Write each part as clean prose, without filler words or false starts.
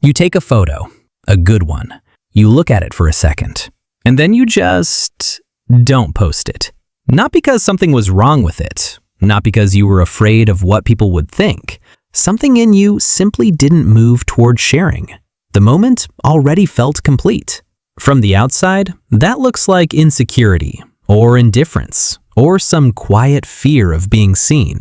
You take a photo, a good one. You look at it for a second, and then you just don't post it. Not because something was wrong with it, not because you were afraid of what people would think. Something in you simply didn't move toward sharing. The moment already felt complete. From the outside, that looks like insecurity, or indifference, or some quiet fear of being seen.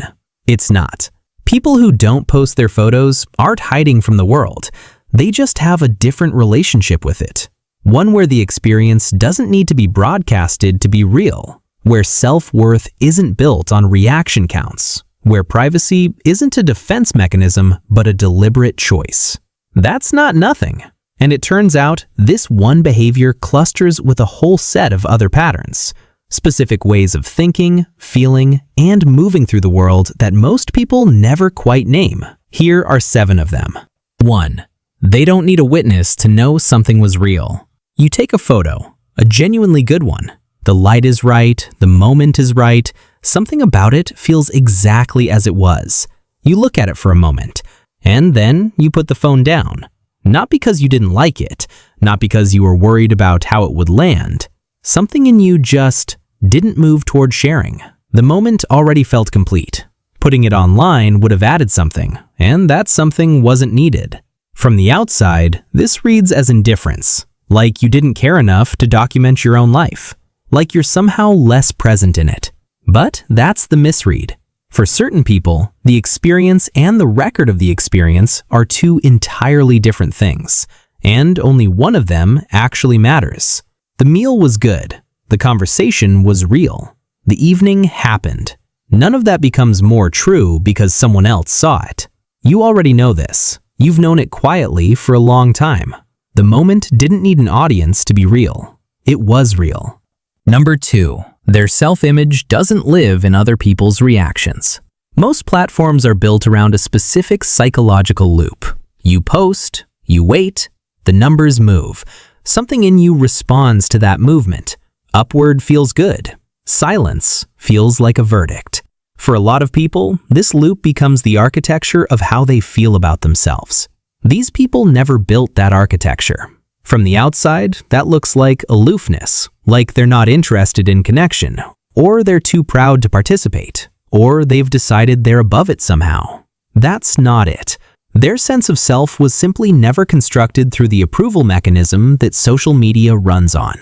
It's not. People who don't post their photos aren't hiding from the world. They just have a different relationship with it. One where the experience doesn't need to be broadcasted to be real, where self-worth isn't built on reaction counts, where privacy isn't a defense mechanism but a deliberate choice. That's not nothing. And it turns out this one behavior clusters with a whole set of other patterns, specific ways of thinking, feeling, and moving through the world that most people never quite name. Here are 7 of them. 1. They don't need a witness to know something was real. You take a photo, a genuinely good one. The light is right, the moment is right, something about it feels exactly as it was. You look at it for a moment, and then you put the phone down. Not because you didn't like it, not because you were worried about how it would land. Something in you just didn't move toward sharing. The moment already felt complete. Putting it online would have added something, and that something wasn't needed. From the outside, this reads as indifference, like you didn't care enough to document your own life, like you're somehow less present in it. But that's the misread. For certain people, the experience and the record of the experience are 2 entirely different things, and only one of them actually matters. The meal was good. The conversation was real. The evening happened. None of that becomes more true because someone else saw it. You already know this. You've known it quietly for a long time. The moment didn't need an audience to be real. It was real. Number 2. Their self-image doesn't live in other people's reactions. Most platforms are built around a specific psychological loop. You post, you wait, the numbers move. Something in you responds to that movement. Upward feels good. Silence feels like a verdict. For a lot of people, this loop becomes the architecture of how they feel about themselves. These people never built that architecture. From the outside, that looks like aloofness, like they're not interested in connection, or they're too proud to participate, or they've decided they're above it somehow. That's not it. Their sense of self was simply never constructed through the approval mechanism that social media runs on.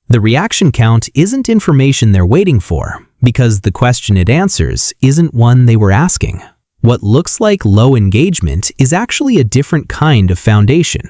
The reaction count isn't information they're waiting for, because the question it answers isn't one they were asking. What looks like low engagement is actually a different kind of foundation.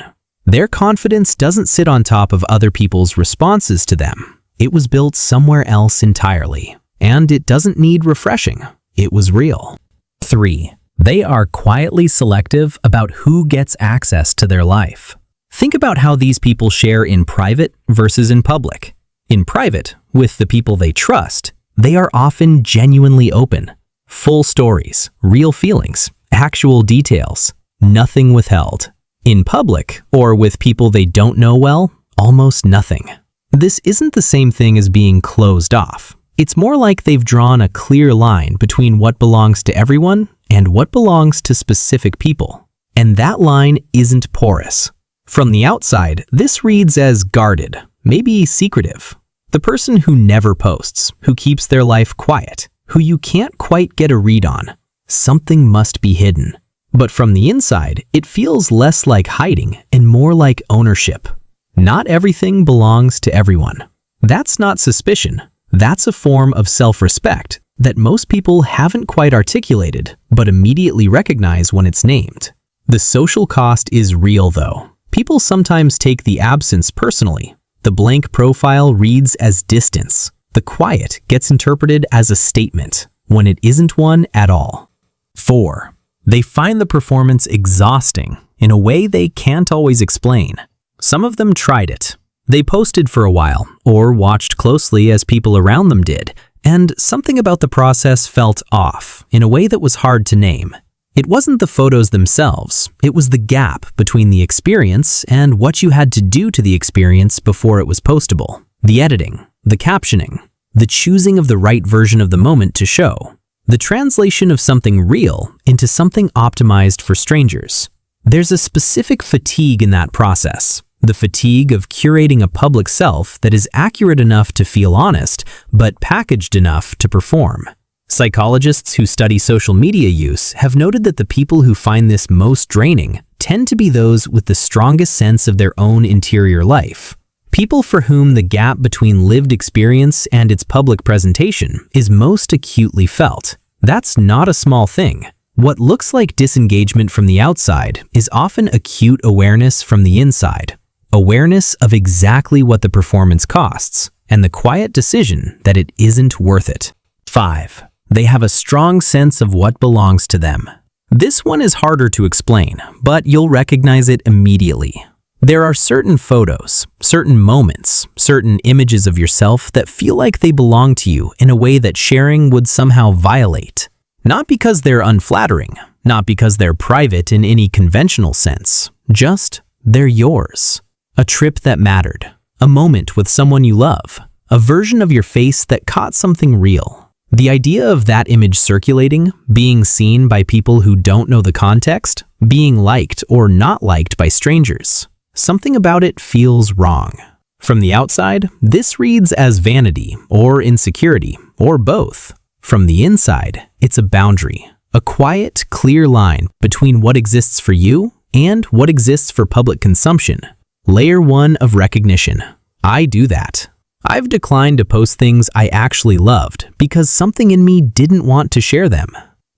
Their confidence doesn't sit on top of other people's responses to them. It was built somewhere else entirely, and it doesn't need refreshing. It was real. 3. They are quietly selective about who gets access to their life. Think about how these people share in private versus in public. In private, with the people they trust, they are often genuinely open. Full stories, real feelings, actual details, nothing withheld. In public, or with people they don't know well, almost nothing. This isn't the same thing as being closed off. It's more like they've drawn a clear line between what belongs to everyone and what belongs to specific people. And that line isn't porous. From the outside, this reads as guarded, maybe secretive. The person who never posts, who keeps their life quiet, who you can't quite get a read on. Something must be hidden. But from the inside, it feels less like hiding and more like ownership. Not everything belongs to everyone. That's not suspicion. That's a form of self-respect that most people haven't quite articulated, but immediately recognize when it's named. The social cost is real, though. People sometimes take the absence personally. The blank profile reads as distance. The quiet gets interpreted as a statement, when it isn't one at all. 4. They find the performance exhausting in a way they can't always explain. Some of them tried it. They posted for a while, or watched closely as people around them did, and something about the process felt off in a way that was hard to name. It wasn't the photos themselves, it was the gap between the experience and what you had to do to the experience before it was postable. The editing, the captioning, the choosing of the right version of the moment to show. The translation of something real into something optimized for strangers. There's a specific fatigue in that process. The fatigue of curating a public self that is accurate enough to feel honest, but packaged enough to perform. Psychologists who study social media use have noted that the people who find this most draining tend to be those with the strongest sense of their own interior life. People for whom the gap between lived experience and its public presentation is most acutely felt. That's not a small thing. What looks like disengagement from the outside is often acute awareness from the inside. Awareness of exactly what the performance costs, and the quiet decision that it isn't worth it. 5. They have a strong sense of what belongs to them. This one is harder to explain, but you'll recognize it immediately. There are certain photos, certain moments, certain images of yourself that feel like they belong to you in a way that sharing would somehow violate. Not because they're unflattering, not because they're private in any conventional sense, just they're yours. A trip that mattered, a moment with someone you love, a version of your face that caught something real. The idea of that image circulating, being seen by people who don't know the context, being liked or not liked by strangers, something about it feels wrong. From the outside, this reads as vanity or insecurity, or both. From the inside, it's a boundary, a quiet, clear line between what exists for you and what exists for public consumption. Layer 1 of recognition. I do that. I've declined to post things I actually loved because something in me didn't want to share them.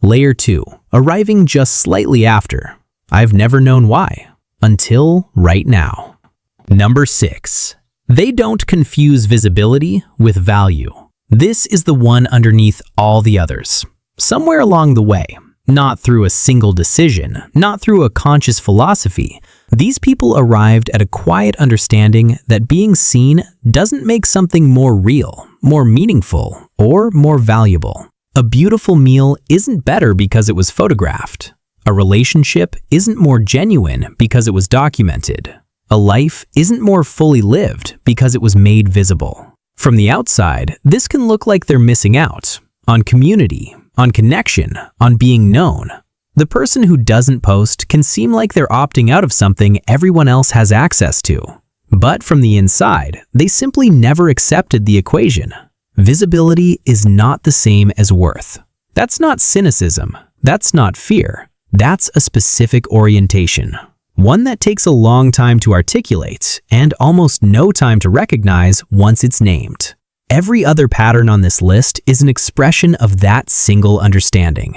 Layer 2, arriving just slightly after. I've never known why, until right now. Number 6. They don't confuse visibility with value. This is the one underneath all the others. Somewhere along the way, not through a single decision, not through a conscious philosophy, these people arrived at a quiet understanding that being seen doesn't make something more real, more meaningful, or more valuable. A beautiful meal isn't better because it was photographed. A relationship isn't more genuine because it was documented. A life isn't more fully lived because it was made visible. From the outside, this can look like they're missing out on community, on connection, on being known. The person who doesn't post can seem like they're opting out of something everyone else has access to. But from the inside, they simply never accepted the equation. Visibility is not the same as worth. That's not cynicism. That's not fear. That's a specific orientation. One that takes a long time to articulate and almost no time to recognize once it's named. Every other pattern on this list is an expression of that single understanding.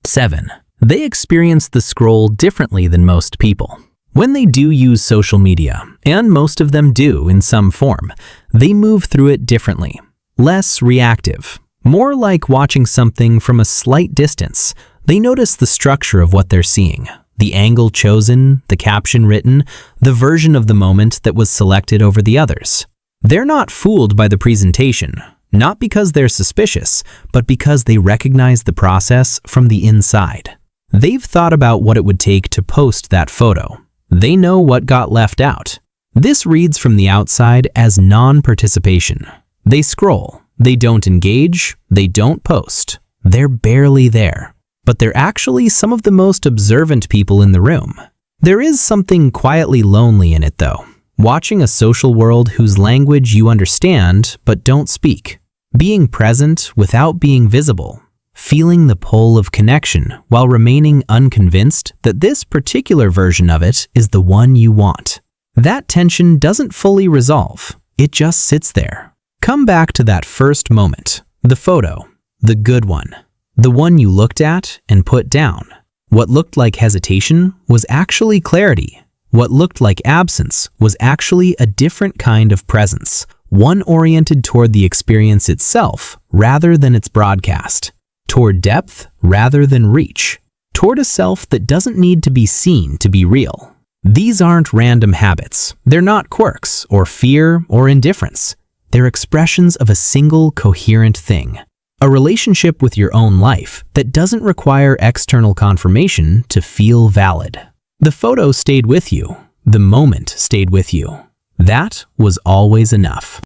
7. They experience the scroll differently than most people. When they do use social media, and most of them do in some form, they move through it differently. Less reactive. More like watching something from a slight distance. They notice the structure of what they're seeing. The angle chosen, the caption written, the version of the moment that was selected over the others. They're not fooled by the presentation, not because they're suspicious, but because they recognize the process from the inside. They've thought about what it would take to post that photo. They know what got left out. This reads from the outside as non-participation. They scroll, they don't engage, they don't post. They're barely there. But they're actually some of the most observant people in the room. There is something quietly lonely in it though. Watching a social world whose language you understand but don't speak. Being present without being visible. Feeling the pull of connection while remaining unconvinced that this particular version of it is the one you want. That tension doesn't fully resolve. It just sits there. Come back to that first moment. The photo. The good one. The one you looked at and put down. What looked like hesitation was actually clarity. What looked like absence was actually a different kind of presence, one oriented toward the experience itself rather than its broadcast, toward depth rather than reach, toward a self that doesn't need to be seen to be real. These aren't random habits. They're not quirks or fear or indifference. They're expressions of a single coherent thing. A relationship with your own life that doesn't require external confirmation to feel valid. The photo stayed with you. The moment stayed with you. That was always enough.